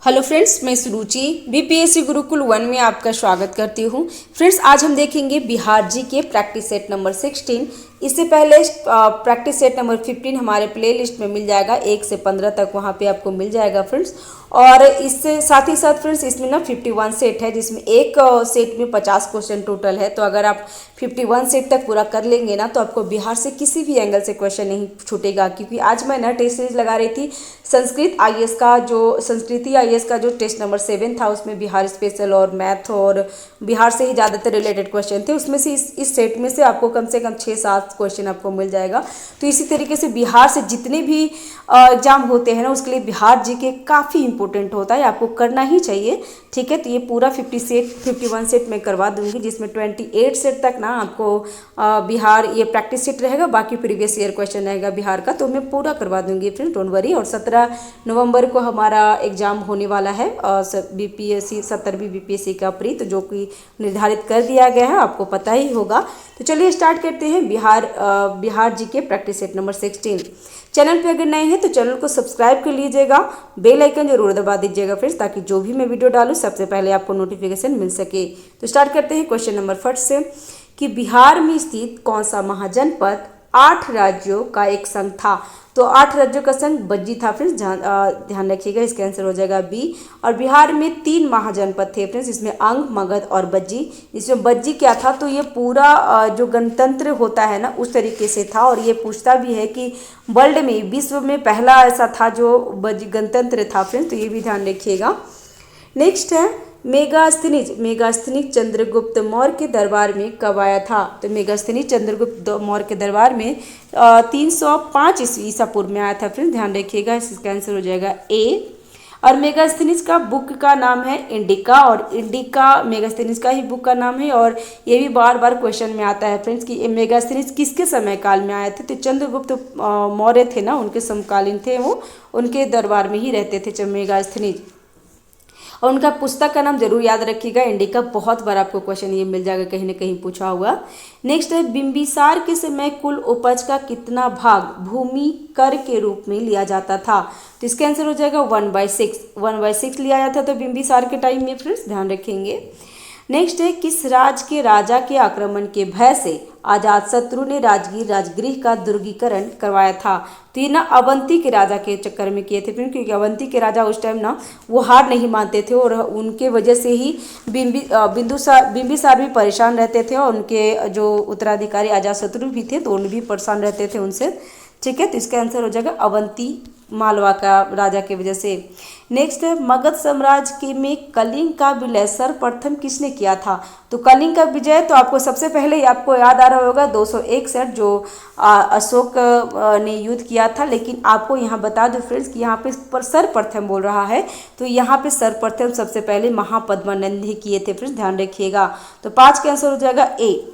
Hello friends, मैं सुरुचि BPSC Gurukul 1 में आपका स्वागत करती हूँ। फ्रेंड्स, आज हम देखेंगे बिहार जी के प्रैक्टिस सेट नंबर 16। इससे पहले प्रैक्टिस सेट नंबर 15 हमारे प्लेलिस्ट में मिल जाएगा, 1 से 15 तक वहाँ पे आपको मिल जाएगा फ्रेंड्स। और इससे साथ ही साथ फ्रेंड्स इसमें ना 51 सेट है, जिसमें एक सेट में 50 क्वेश्चन टोटल है। तो अगर आप 51 सेट तक पूरा कर लेंगे ना, तो आपको बिहार से किसी भी एंगल से क्वेश्चन नहीं छूटेगा। क्योंकि आज मैं ना टेस्ट सीरीज लगा रही थी संस्कृति आईएएस का जो टेस्ट नंबर 7 था, उसमें बिहार स्पेशल और मैथ और बिहार से ही ज़्यादातर रिलेटेड क्वेश्चन थे। उसमें से इस सेट में से आपको कम से कम 6-7 क्वेश्चन आपको मिल जाएगा। तो इसी तरीके से बिहार से जितने भी एग्जाम होते हैं ना, उसके लिए बिहार जी के काफ़ी इंपॉर्टेंट होता है, आपको करना ही चाहिए। ठीक है, तो ये पूरा 51 सेट मैं करवा दूंगी, जिसमें 28 सेट तक ना आपको बिहार ये प्रैक्टिस सेट रहेगा, बाकी प्रीवियस ईयर क्वेश्चन रहेगा बिहार का, तो मैं पूरा करवा दूंगी फ्रेंड, डोंट वरी। और 17 नवंबर को हमारा एग्जाम होने वाला है बीपीएससी 70वीं बीपीएससी का प्री, तो जो कि निर्धारित कर दिया गया है, आपको पता ही होगा। तो चलिए स्टार्ट करते हैं बिहार जी के प्रैक्टिस सेट नंबर 16। चैनल पे अगर नए हैं तो चैनल को सब्सक्राइब कर लीजिएगा, बेल आइकन जरूर दबा दीजिएगा फ्रेंड्स, ताकि जो भी मैं वीडियो डालूँ सबसे पहले आपको नोटिफिकेशन मिल सके। तो स्टार्ट करते हैं क्वेश्चन नंबर 1 से कि बिहार में स्थित कौन सा महाजनपद 8 राज्यों का एक संघ था। तो 8 राज्यों का संघ बज्जी था फ्रेंड्स, ध्यान रखिएगा, इसका आंसर हो जाएगा बी। और बिहार में 3 महाजनपद थे फ्रेंड्स, इसमें अंग, मगध और बज्जी। इसमें बज्जी क्या था, तो ये पूरा जो गणतंत्र होता है ना, उस तरीके से था। और ये पूछता भी है कि वर्ल्ड में, विश्व में पहला ऐसा था जो गणतंत्र था फ्रेंड्स, तो ये भी ध्यान रखिएगा। नेक्स्ट है मेगास्थनीज चंद्रगुप्त मौर्य के दरबार में कब आया था। तो मेगास्थनीज चंद्रगुप्त मौर्य के दरबार में 305 ईसा पूर्व में आया था फ्रेंड्स, ध्यान रखिएगा, इसका आंसर हो जाएगा ए। और मेगास्थनीज का बुक का नाम है इंडिका, और इंडिका मेगास्थनीज का ही बुक का नाम है। और ये भी बार बार क्वेश्चन में आता है फ्रेंड्स कि मेगास्थनीज किसके समय काल में आए थे। तो चंद्रगुप्त मौर्य थे ना, उनके समकालीन थे वो, उनके दरबार में ही रहते थे मेगास्थनीज। और उनका पुस्तक का नाम जरूर याद रखिएगा, इंडिका। बहुत बार आपको क्वेश्चन ये मिल जाएगा, कहीं ना कहीं पूछा हुआ। नेक्स्ट है बिंबिसार के समय कुल उपज का कितना भाग भूमि कर के रूप में लिया जाता था। तो इसका आंसर हो जाएगा 1/6 लिया जाता था बिंबिसार के टाइम में फ्रेंड्स, ध्यान रखेंगे। नेक्स्ट है किस राज के राजा के आक्रमण के भय से अजातशत्रु ने राजगृह का दुर्गीकरण करवाया था। तो ये ना अवंती के राजा के चक्कर में किए थे फ्रेंड, क्योंकि अवंती के राजा उस टाइम ना वो हार नहीं मानते थे, और उनके वजह से ही बिंबिसार भी परेशान रहते थे, और उनके जो उत्तराधिकारी अजातशत्रु भी थे, तो उन भी परेशान रहते थे उनसे। ठीक है, तो इसका आंसर हो जाएगा अवंती मालवा का राजा की वजह से। नेक्स्ट है मगध साम्राज्य के में कलिंग का विलय सर्वप्रथम किसने किया था। तो कलिंग का विजय तो आपको सबसे पहले आपको याद आ रहा होगा 261 जो अशोक ने युद्ध किया था। लेकिन आपको यहाँ बता दो फ्रेंड्स कि यहाँ पे सर्वप्रथम बोल रहा है, तो यहाँ पे सर्वप्रथम सबसे पहले महापद्मानंद ही किए थे फ्रेंड्स, ध्यान रखिएगा। तो 5 का आंसर हो जाएगा ए।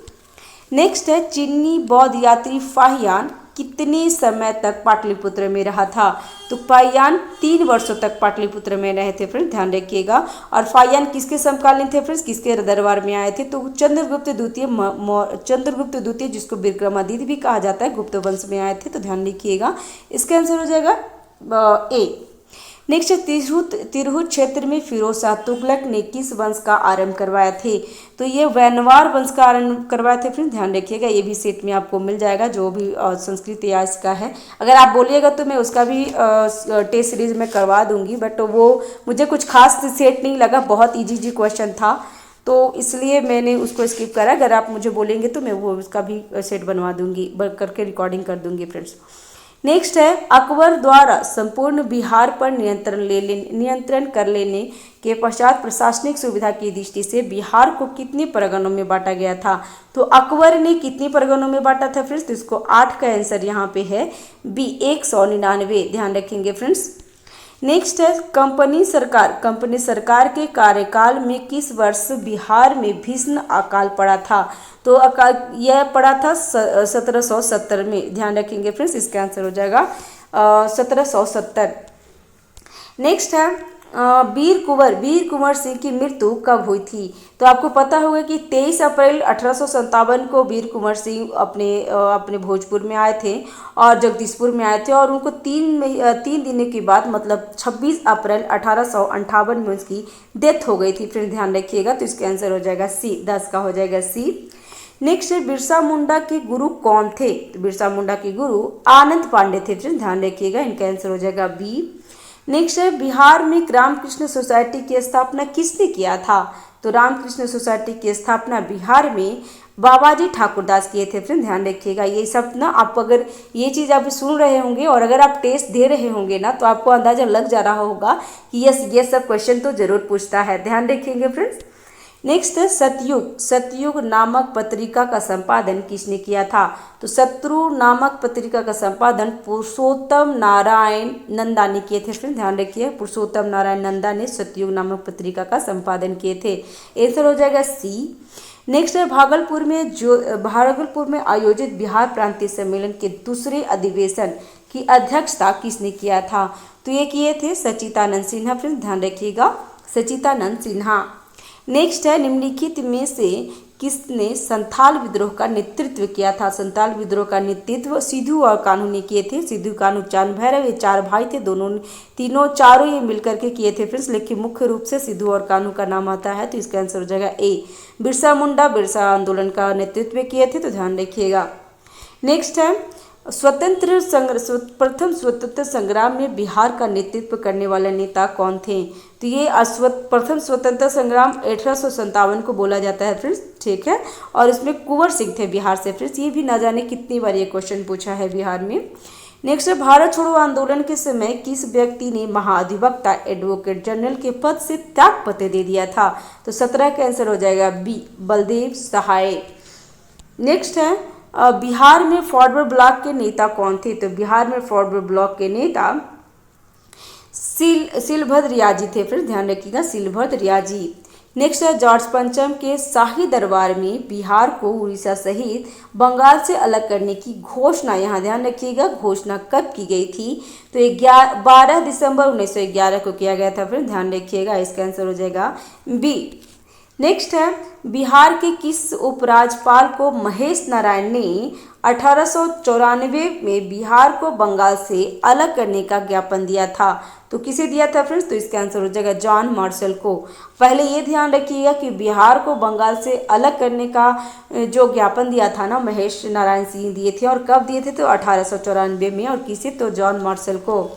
नेक्स्ट है चीनी बौद्ध यात्री फाहियान कितने समय तक पाटलिपुत्र में रहा था। तो फाहियान 3 वर्षों तक पाटलिपुत्र में रहे थे फ्रेंड्स, ध्यान रखिएगा। और फाहियान किसके समकालीन थे फ्रेंड्स, किसके दरबार में आए थे। तो चंद्रगुप्त द्वितीय जिसको विक्रमादित्य भी कहा जाता है, गुप्त वंश में आए थे, तो ध्यान रखिएगा, इसका आंसर हो जाएगा ए। नेक्स्ट तिरहुत क्षेत्र में फिरोज शाह तुगलक ने किस वंश का आरंभ करवाया थे। तो ये वैनवार वंश का आरंभ करवाए थे फ्रेंड्स, ध्यान रखिएगा। ये भी सेट में आपको मिल जाएगा, जो भी संस्कृत इतिहास का है। अगर आप बोलिएगा तो मैं उसका भी टेस्ट सीरीज में करवा दूंगी, बट वो मुझे कुछ खास सेट नहीं लगा, बहुत ईजी क्वेश्चन था, तो इसलिए मैंने उसको स्किप करा। अगर आप मुझे बोलेंगे तो मैं वो उसका भी सेट बनवा दूंगी, करके रिकॉर्डिंग कर दूंगी फ्रेंड्स। नेक्स्ट है अकबर द्वारा संपूर्ण बिहार पर नियंत्रण कर लेने के पश्चात प्रशासनिक सुविधा की दृष्टि से बिहार को कितने परगनों में बांटा गया था। तो अकबर ने कितने परगनों में बांटा था फ्रेंड्स, तो इसको 8 का आंसर यहाँ पे है बी, 199, ध्यान रखेंगे फ्रेंड्स। नेक्स्ट है कंपनी सरकार के कार्यकाल में किस वर्ष बिहार में भीषण अकाल पड़ा था। तो अकाल यह पड़ा था 1770 में, ध्यान रखेंगे फ्रेंड्स, इसका आंसर हो जाएगा 1770। नेक्स्ट है वीर कुंवर सिंह की मृत्यु कब हुई थी? तो आपको पता होगा कि 23 अप्रैल 1857 को वीर कुंवर सिंह अपने भोजपुर में आए थे और जगदीशपुर में आए थे, और उनको 3 दिन के बाद मतलब 26 अप्रैल 1858 में उसकी डेथ हो गई थी। फिर ध्यान रखिएगा, तो इसका आंसर हो जाएगा सी, 10 का हो जाएगा सी। नेक्स्ट है बिरसा मुंडा के गुरु कौन थे? तो बिरसा मुंडा के गुरु आनंद पांडे थे। फिर ध्यान रखिएगा, इनका आंसर हो जाएगा बी। नेक्स्ट है बिहार में रामकृष्ण सोसाइटी की स्थापना किसने किया था? तो रामकृष्ण सोसाइटी की स्थापना बिहार में बाबाजी ठाकुरदास किए थे। फ्रेंड ध्यान रखिएगा, ये सब ना आप अगर ये चीज़ आप सुन रहे होंगे और अगर आप टेस्ट दे रहे होंगे ना, तो आपको अंदाजा लग जा रहा होगा कि यस ये सब क्वेश्चन तो जरूर पूछता है। ध्यान रखेंगे फ्रेंड्स। नेक्स्ट है सतयुग नामक पत्रिका का संपादन किसने किया था? तो शत्रु नामक पत्रिका का संपादन पुरुषोत्तम नारायण नंदा ने किए थे। फिर ध्यान रखिए, पुरुषोत्तम नारायण नंदा ने सतयुग नामक पत्रिका का संपादन किए थे। आंसर हो जाएगा सी। नेक्स्ट है भागलपुर में आयोजित बिहार प्रांतीय सम्मेलन के दूसरे अधिवेशन की अध्यक्षता किसने किया था? तो ये किए थे सचिदानंद सिन्हा। फिर ध्यान रखिएगा, सचिदानंद सिन्हा। नेक्स्ट है निम्नलिखित में से किसने संथाल विद्रोह का नेतृत्व किया था? संथाल विद्रोह का नेतृत्व सिद्धू और कान्हू ने किए थे। सिद्धू, कान्हू, चांद भैरव, ये 4 भाई थे, चारों ये मिलकर के किए थे फ्रेंड्स, लेकिन मुख्य रूप से सिद्धू और कान्हू का नाम आता है, तो इसका आंसर हो जाएगा ए। बिरसा मुंडा बिरसा आंदोलन का नेतृत्व किए थे, तो ध्यान रखिएगा। नेक्स्ट है प्रथम स्वतंत्र संग्राम में बिहार का नेतृत्व करने वाले नेता कौन थे? तो ये प्रथम स्वतंत्र संग्राम 1857 को बोला जाता है फ्रेंड्स, ठीक है, और इसमें कुंवर सिंह थे बिहार से फ्रेंड्स। ये भी ना जाने कितनी बार ये क्वेश्चन पूछा है बिहार में। नेक्स्ट है भारत छोड़ो आंदोलन के समय किस व्यक्ति ने महाधिवक्ता एडवोकेट जनरल के पद से त्यागपत्र दे दिया था? तो 17 का आंसर हो जाएगा बी, बलदेव सहाय। नेक्स्ट है बिहार में फॉरवर्ड ब्लॉक के नेता कौन थे? तो बिहार में फॉरवर्ड ब्लॉक के नेता सिलभद्र रियाजी थे। फिर ध्यान रखिएगा, सिलभद्र रियाजी। नेक्स्ट है जॉर्ज पंचम के शाही दरबार में बिहार को उड़ीसा सहित बंगाल से अलग करने की घोषणा, यहाँ ध्यान रखिएगा, घोषणा कब की गई थी? तो 12 दिसंबर 1911 को किया गया था। फिर ध्यान रखिएगा, इसका आंसर हो जाएगा बी। नेक्स्ट है बिहार के किस उपराज्यपाल को महेश नारायण ने 1894 में बिहार को बंगाल से अलग करने का ज्ञापन दिया था? तो किसे दिया था फ्रेंड्स? तो इसका आंसर हो जाएगा जॉन मार्शल को। पहले ये ध्यान रखिएगा कि बिहार को बंगाल से अलग करने का जो ज्ञापन दिया था ना, महेश नारायण सिंह दिए थे, और कब दिए थे? तो 1894 में, और किसे? तो जॉन मार्शल को।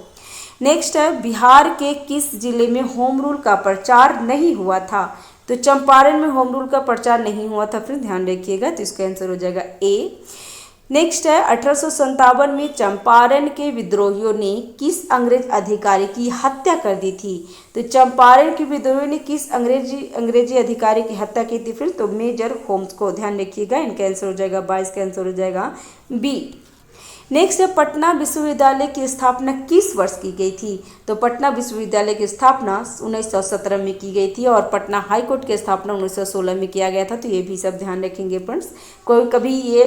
नेक्स्ट है बिहार के किस जिले में होम रूल का प्रचार नहीं हुआ था? तो चंपारण में होम रूल का प्रचार नहीं हुआ था। फिर ध्यान रखिएगा, तो इसका आंसर हो जाएगा ए। नेक्स्ट है 1857 में चंपारण के विद्रोहियों ने किस अंग्रेज अधिकारी की हत्या कर दी थी? तो चंपारण के विद्रोहियों ने किस अंग्रेजी अधिकारी की हत्या की थी? फिर तो मेजर होम्स को। ध्यान रखिएगा, इनका आंसर हो जाएगा 22 का आंसर हो जाएगा बी। नेक्स्ट है पटना विश्वविद्यालय की स्थापना किस वर्ष की गई थी? तो पटना विश्वविद्यालय की स्थापना 1917 में की गई थी, और पटना हाई कोर्ट की स्थापना 1916 में किया गया था। तो ये भी सब ध्यान रखेंगे फ्रेंड्स। कोई कभी ये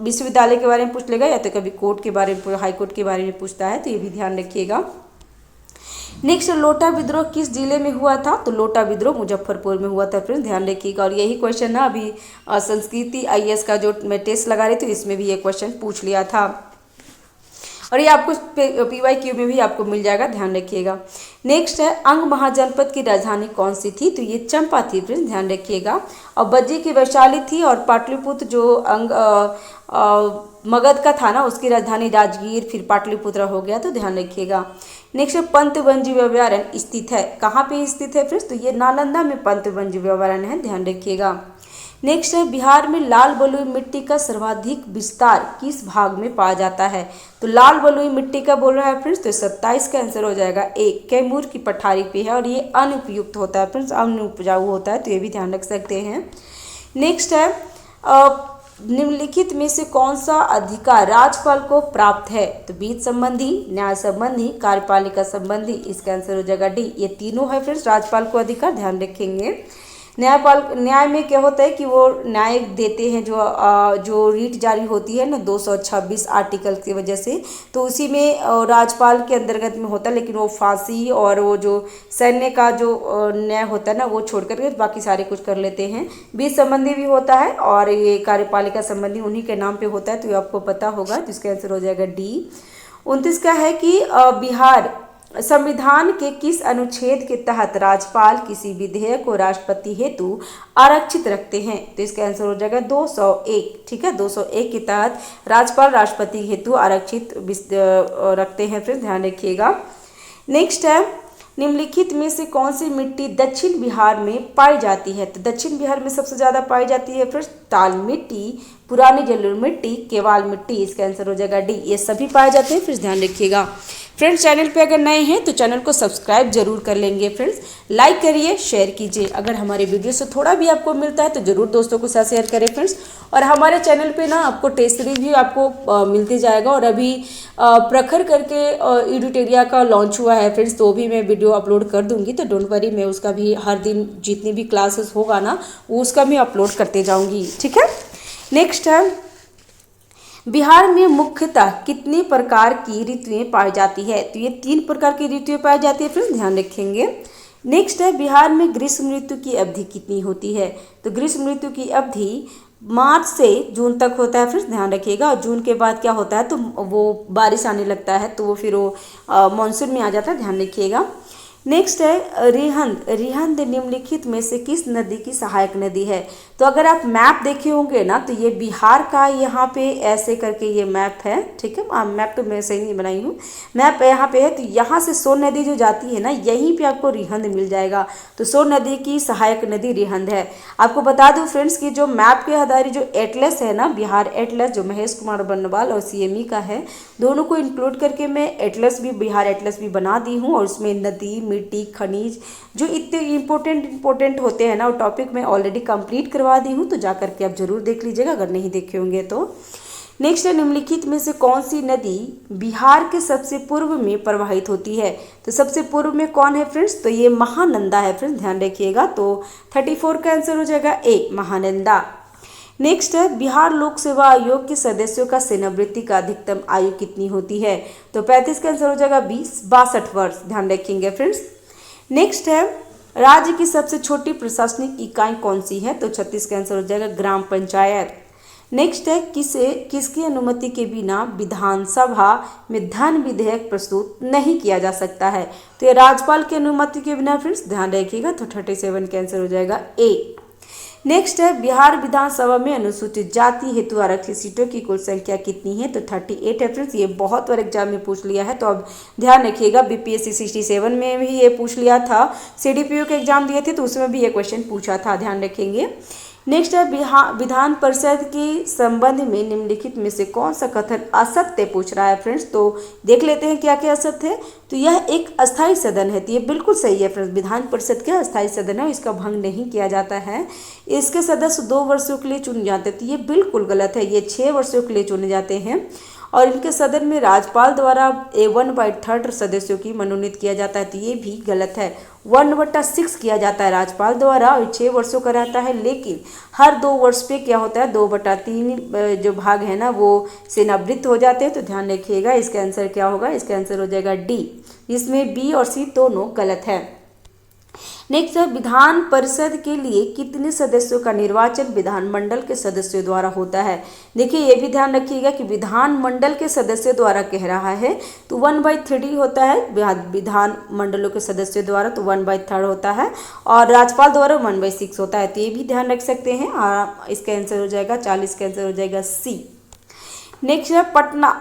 विश्वविद्यालय के बारे में पूछ लेगा, या तो कभी कोर्ट के बारे में, हाई कोर्ट के बारे में पूछता है, तो ये भी ध्यान रखिएगा। नेक्स्ट लोटा विद्रोह किस जिले में हुआ था? तो लोटा विद्रोह मुजफ्फरपुर में हुआ था। फ्रेंड्स ध्यान रखिएगा, और यही क्वेश्चन ना अभी संस्कृति IAS का जो मैं टेस्ट लगा रही थी, इसमें भी ये क्वेश्चन पूछ लिया था, और ये आपको PYQ में भी आपको मिल जाएगा, ध्यान रखिएगा। नेक्स्ट है अंग महाजनपद की राजधानी कौन सी थी? तो ये चंपा थी। फ्रेंड्स ध्यान रखिएगा, और बज्जी की वैशाली थी, और पाटलिपुत्र जो मगध का था ना, उसकी राजधानी राजगीर, फिर पाटलिपुत्र हो गया, तो ध्यान रखिएगा। नेक्स्ट पंत वन्यजीव अभयारण्य स्थित है, कहाँ पे स्थित है फ्रेंड्स? तो ये नालंदा में पंत वन्यजीव अभयारण्य है, ध्यान रखिएगा। नेक्स्ट है बिहार में लाल बलुई मिट्टी का सर्वाधिक विस्तार किस भाग में पाया जाता है? तो लाल बलुई मिट्टी का बोल रहा है फ्रेंड्स, तो 27 का आंसर हो जाएगा ए, कैमूर की पठारी पे है, और ये अनुपयुक्त होता है फ्रेंड्स, अनुपजाऊ होता है, तो ये भी ध्यान रख सकते हैं। नेक्स्ट है निम्नलिखित में से कौन सा अधिकार राज्यपाल को प्राप्त है? तो वित्त संबंधी, न्याय संबंधी, कार्यपालिका संबंधी, इसका आंसर हो जाएगा डी। ये तीनों है फ्रेंड्स राज्यपाल को अधिकार, ध्यान रखेंगे। न्याय में क्या होता है कि वो न्याय देते हैं, जो रीट जारी होती है ना 226 आर्टिकल की वजह से, तो उसी में राजपाल के अंतर्गत में होता है, लेकिन वो फांसी और वो जो सैन्य का जो न्याय होता है ना वो छोड़ करके बाकी सारे कुछ कर लेते हैं। बीच संबंधी भी होता है और ये कार्यपालिका संबंधी उन्हीं के नाम पे होता है, तो ये आपको पता होगा, जिसका आंसर हो जाएगा डी। 29 का है कि बिहार संविधान के किस अनुच्छेद के तहत राज्यपाल किसी विधेयक को राष्ट्रपति हेतु आरक्षित रखते हैं, तो इसका आंसर हो जाएगा 201। ठीक है, 201 के तहत राज्यपाल राष्ट्रपति हेतु आरक्षित रखते हैं, फिर ध्यान रखिएगा। नेक्स्ट है, निम्नलिखित में से कौन सी मिट्टी दक्षिण बिहार में पाई जाती है, तो दक्षिण बिहार में सबसे ज़्यादा पाई जाती है फिर ताल मिट्टी, पुरानी जलोढ़ मिट्टी, केवाल मिट्टी, इसका आंसर हो जाएगा डी। ये सभी पाए जाते हैं, फिर ध्यान रखिएगा। फ्रेंड्स, चैनल पे अगर नए हैं तो चैनल को सब्सक्राइब जरूर कर लेंगे। फ्रेंड्स, लाइक करिए, शेयर कीजिए। अगर हमारे वीडियो से थोड़ा भी आपको मिलता है तो जरूर दोस्तों के साथ शेयर करें फ्रेंड्स। और हमारे चैनल पे ना आपको टेस्ट सीरीज भी आपको मिलते जाएगा, और अभी प्रखर करके एडुटेरिया का लॉन्च हुआ है फ्रेंड्स, तो भी मैं वीडियो अपलोड कर दूंगी, तो डोंट वरी, मैं उसका भी हर दिन जितनी भी क्लासेस होगा ना वो उसका भी अपलोड करते जाऊँगी। ठीक है। नेक्स्ट है, बिहार में मुख्यतः कितने प्रकार की ऋतुएं पाई जाती है, तो ये 3 प्रकार की ऋतुएं पाई जाती है, फिर ध्यान रखेंगे। नेक्स्ट है, बिहार में ग्रीष्म ऋतु की अवधि कितनी होती है, तो ग्रीष्म ऋतु की अवधि मार्च से जून तक होता है, फिर ध्यान रखिएगा। और जून के बाद क्या होता है, तो वो बारिश आने लगता है, तो वो फिर वो मानसून में आ जाता है, ध्यान रखिएगा। नेक्स्ट है, रिहंद। रिहंद निम्नलिखित में से किस नदी की सहायक नदी है, तो अगर आप मैप देखे होंगे ना तो ये बिहार का यहाँ पे ऐसे करके ये मैप है। ठीक है, मैप तो मैं सही नहीं बनाई हूँ, मैप यहाँ पे है, तो यहाँ से सोन नदी जो जाती है ना यहीं पे आपको रिहंद मिल जाएगा, तो सोन नदी की सहायक नदी रिहंद है। आपको बता दूँ फ्रेंड्स कि जो मैप के आधारित जो एटलस है ना, बिहार एटलस, जो महेश कुमार बन्नवाल और CME का है, दोनों को इंक्लूड करके मैं एटलस भी, बिहार एटलस भी बना दी हूँ, और उसमें नदी, मिट्टी, खनिज जो इतने इंपॉर्टेंट होते हैं ना, वो टॉपिक मैं ऑलरेडी कंप्लीट करवा दी हूँ, तो जा करके आप जरूर देख लीजिएगा अगर नहीं देखे होंगे तो। नेक्स्ट है, निम्नलिखित में से कौन सी नदी बिहार के सबसे पूर्व में प्रवाहित होती है, तो सबसे पूर्व में कौन है फ्रेंड्स, तो ये महानंदा है, फ्रेंड्स ध्यान रखिएगा। तो 34 का आंसर हो जाएगा ए, महानंदा। नेक्स्ट है, बिहार लोक सेवा आयोग के सदस्यों का सेवानिवृत्ति का अधिकतम आयु कितनी होती है, तो 35 का आंसर हो जाएगा 62 वर्ष, ध्यान रखेंगे फ्रेंड्स। नेक्स्ट है, राज्य की सबसे छोटी प्रशासनिक इकाई कौन सी है, तो 36 का आंसर हो जाएगा ग्राम पंचायत। नेक्स्ट है, किसकी अनुमति के बिना विधानसभा में धन विधेयक प्रस्तुत नहीं किया जा सकता है, तो ये राज्यपाल की अनुमति के बिना, फ्रेंड्स ध्यान रखिएगा, तो 37 का आंसर हो जाएगा ए। नेक्स्ट है, बिहार विधानसभा में अनुसूचित जाति हेतु आरक्षित सीटों की कुल संख्या कितनी है, तो 38 है फ्रेंड्स। ये बहुत बार एग्जाम में पूछ लिया है, तो अब ध्यान रखिएगा। BPSC 67 में भी ये पूछ लिया था, CDPO के एग्जाम दिए थे तो उसमें भी ये क्वेश्चन पूछा था, ध्यान रखेंगे। नेक्स्ट है, विधान परिषद के संबंध में निम्नलिखित में से कौन सा कथन असत्य पूछ रहा है फ्रेंड्स, तो देख लेते हैं क्या क्या असत्य है। तो यह एक अस्थायी सदन है, तो ये बिल्कुल सही है फ्रेंड्स, विधान परिषद क्या अस्थायी सदन है, इसका भंग नहीं किया जाता है। इसके सदस्य 2 वर्षों के लिए चुने जाते हैं, तो ये बिल्कुल गलत है, ये 6 वर्षों के लिए चुने जाते हैं। और इनके सदन में राज्यपाल द्वारा 1/3 सदस्यों की मनोनीत किया जाता है, तो ये भी गलत है। 1/6 किया जाता है राज्यपाल द्वारा, और 6 वर्षों का रहता है, लेकिन हर 2 वर्ष पे क्या होता है, 2/3 जो भाग है ना वो सेवानिवृत्त हो जाते हैं, तो ध्यान रखिएगा। इसका आंसर क्या होगा, इसका आंसर हो जाएगा डी, इसमें बी और सी दोनों गलत है। नेक्स्ट है, विधान परिषद के लिए कितने सदस्यों का निर्वाचन विधानमंडल के सदस्यों द्वारा होता है। देखिए ये भी ध्यान रखिएगा कि विधानमंडल के सदस्यों द्वारा कह रहा है, तो 1/3 होता है विधान मंडलों के सदस्यों द्वारा, तो 1/3 होता है, और राज्यपाल द्वारा 1/6 होता है, तो ये भी ध्यान रख सकते हैं। इसका आंसर हो जाएगा 40 का आंसर हो जाएगा सी। नेक्स्ट है,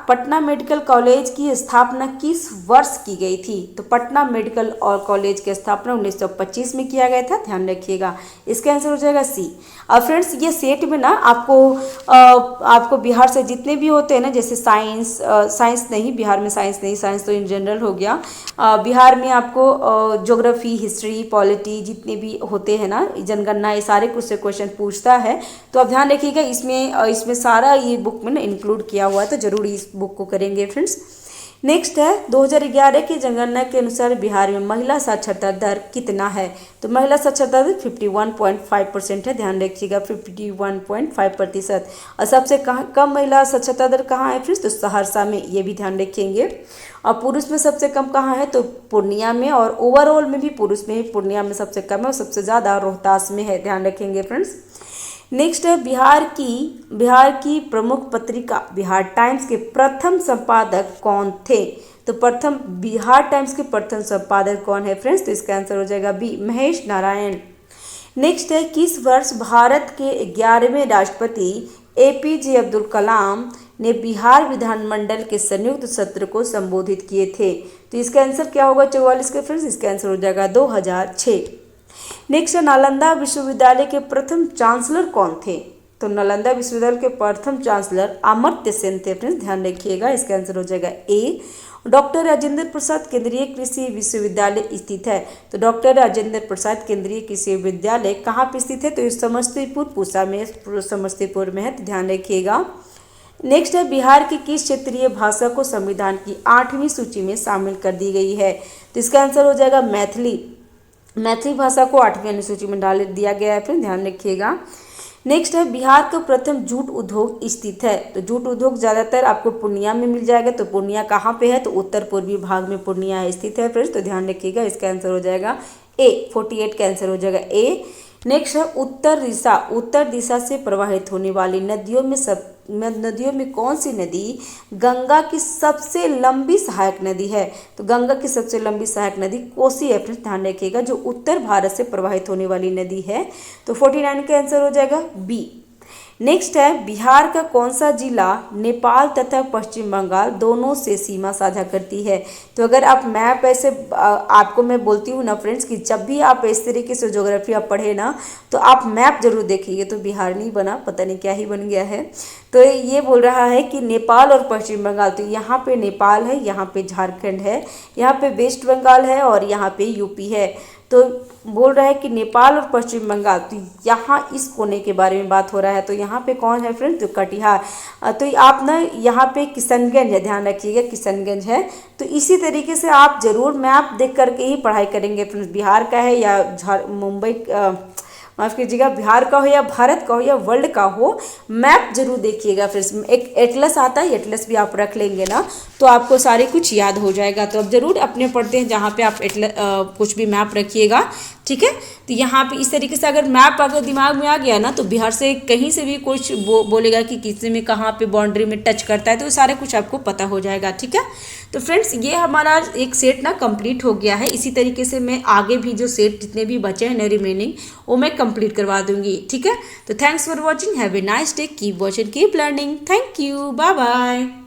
पटना मेडिकल कॉलेज की स्थापना किस वर्ष की गई थी, तो पटना मेडिकल और कॉलेज की स्थापना 1925 में किया गया था, ध्यान रखिएगा। इसका आंसर हो जाएगा सी। अब फ्रेंड्स ये सेट में ना आपको बिहार से जितने भी होते हैं ना, जैसे साइंस नहीं, बिहार में साइंस नहीं, साइंस तो इन जनरल हो गया। बिहार में आपको ज्योग्राफी, हिस्ट्री, पॉलिटी जितने भी होते हैं ना, जनगणना, ये सारे कुछ से क्वेश्चन पूछता है, तो आप ध्यान रखिएगा। इसमें सारा ये बुक में ना इंक्लूड किया हुआ है, तो जरूर इस बुक को करेंगे फ्रेंड्स। नेक्स्ट है 2011 की जनगणना के अनुसार बिहार में महिला साक्षरता दर कितना है। तो महिला साक्षरता दर 51.5% है, ध्यान रखिएगा 51.5%। और सबसे कम महिला साक्षरता दर कहाँ है फ्रेंड्स, तो सहरसा में, ये भी ध्यान रखेंगे। और पुरुष में सबसे कम कहाँ है, तो पूर्णिया में। और ओवरऑल में भी पुरुष में पूर्णिया में सबसे कम है और सबसे ज़्यादा रोहतास में है, ध्यान रखेंगे फ्रेंड्स। नेक्स्ट है बिहार की प्रमुख पत्रिका बिहार टाइम्स के प्रथम संपादक कौन थे। तो प्रथम बिहार टाइम्स के प्रथम संपादक कौन है फ्रेंड्स, तो इसका आंसर हो जाएगा बी, महेश नारायण। नेक्स्ट है किस वर्ष भारत के 11वें राष्ट्रपति APJ अब्दुल कलाम ने बिहार विधानमंडल के संयुक्त सत्र को संबोधित किए थे। तो इसका आंसर क्या होगा 44 के फ्रेंड्स, इसका आंसर हो जाएगा 2006। नेक्स्ट नालंदा विश्वविद्यालय के प्रथम चांसलर कौन थे। तो नालंदा विश्वविद्यालय के प्रथम चांसलर अमर्त्य सेन थे फ्रेंड्स, ध्यान रखिएगा, इसका आंसर हो जाएगा ए। डॉक्टर राजेंद्र प्रसाद केंद्रीय कृषि विश्वविद्यालय स्थित है। तो डॉक्टर राजेंद्र प्रसाद केंद्रीय कृषि विश्वविद्यालय कहाँ पे स्थित है, तो समस्तीपुर पूसा में, समस्तीपुर में है, तो ध्यान रखिएगा। नेक्स्ट है बिहार की किस क्षेत्रीय भाषा को संविधान की 8वीं सूची में शामिल कर दी गई है। तो इसका आंसर हो जाएगा मैथिली। मैथिली भाषा को 8वीं अनुसूची में डाल दिया गया है, फिर ध्यान रखिएगा। नेक्स्ट है बिहार का प्रथम जूट उद्योग स्थित है। तो जूट उद्योग ज़्यादातर आपको पूर्णिया में मिल जाएगा। तो पूर्णिया कहाँ पे है, तो उत्तर पूर्वी भाग में पूर्णिया स्थित है फ्रेंड्स, तो ध्यान रखिएगा, इसका आंसर हो जाएगा ए, 48 का आंसर हो जाएगा ए। नेक्स्ट है उत्तर दिशा से प्रवाहित होने वाली नदियों में कौन सी नदी गंगा की सबसे लंबी सहायक नदी है। तो गंगा की सबसे लंबी सहायक नदी कोसी है फ्रेंड्स, ध्यान रखिएगा, जो उत्तर भारत से प्रवाहित होने वाली नदी है। तो 49 का आंसर हो जाएगा बी। नेक्स्ट है बिहार का कौन सा जिला नेपाल तथा पश्चिम बंगाल दोनों से सीमा साझा करती है। तो अगर आप मैप ऐसे आपको मैं बोलती हूँ ना फ्रेंड्स कि जब भी आप इस तरीके से ज्योग्राफी आप पढ़े ना तो आप मैप जरूर देखिए। तो बिहार नहीं बना, पता नहीं क्या ही बन गया है। तो ये बोल रहा है कि नेपाल और पश्चिम बंगाल, तो यहाँ पे नेपाल है, यहाँ पे झारखंड है, यहाँ पे वेस्ट बंगाल है और यहाँ पे यूपी है। तो बोल रहा है कि नेपाल और पश्चिम बंगाल, तो यहाँ इस कोने के बारे में बात हो रहा है। तो यहाँ पे कौन है फ्रेंड्स, तो कटिहार। तो आप ना यहाँ पे किशनगंज है, ध्यान रखिएगा किशनगंज है। तो इसी तरीके से आप जरूर मैप देख करके ही पढ़ाई करेंगे फ्रेंड्स, बिहार का है या मुंबई माफ़ कीजिएगा, बिहार का हो या भारत का हो या वर्ल्ड का हो, मैप जरूर देखिएगा। फिर एक एटलस आता है, एटलस भी आप रख लेंगे ना तो आपको सारे कुछ याद हो जाएगा। तो अब जरूर अपने पढ़ते हैं जहाँ पे आप कुछ भी मैप रखिएगा, ठीक है। तो यहाँ पे इस तरीके से अगर मैप अगर दिमाग में आ गया ना तो बिहार से कहीं से भी कुछ बोलेगा कि किसी में कहाँ पे बाउंड्री में टच करता है, तो सारा कुछ आपको पता हो जाएगा, ठीक है। तो फ्रेंड्स ये हमारा एक सेट ना कंप्लीट हो गया है। इसी तरीके से मैं आगे भी जो सेट जितने भी बचे हैं ना रिमेनिंग, वो मैं कंप्लीट करवा दूंगी, ठीक है। तो thanks for watching, have a nice day, keep watching, keep learning, thank you, bye bye.